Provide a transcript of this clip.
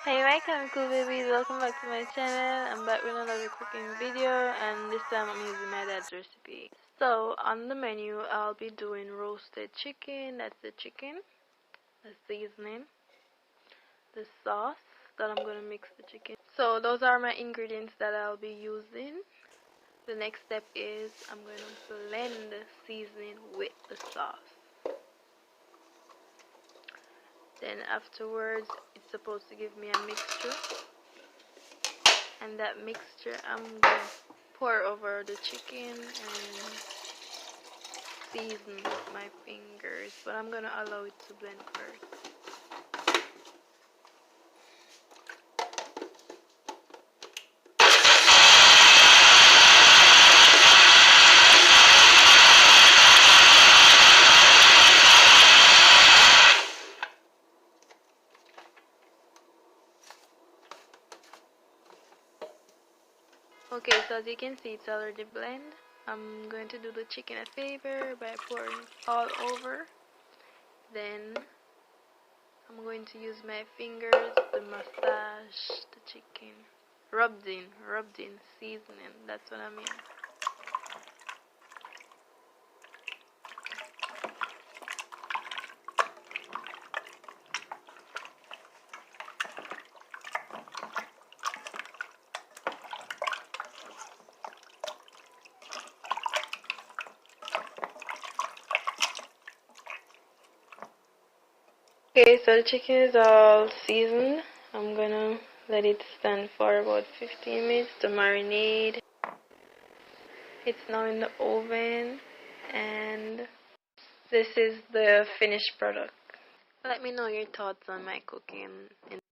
Hey my cool babies, welcome back to my channel. I'm back with another cooking video, and this time I'm using my dad's recipe. So on the menu I'll be doing roasted chicken. That's the chicken, the seasoning, the sauce that I'm gonna mix the chicken. So those are my ingredients that I'll be using. The next step is I'm gonna blend the seasoning with the sauce. Then afterwards it's supposed to give me a mixture, and that mixture I'm gonna pour over the chicken and season with my fingers, but I'm gonna allow it to blend first. Okay, so as you can see, it's already blend. I'm going to do the chicken a favor by pouring it all over. Then I'm going to use my fingers to massage the chicken. Rubbed in seasoning. That's what I mean. Okay, so the chicken is all seasoned. I'm gonna let it stand for about 15 minutes to marinate. It's now in the oven, and this is the finished product. Let me know your thoughts on my cooking.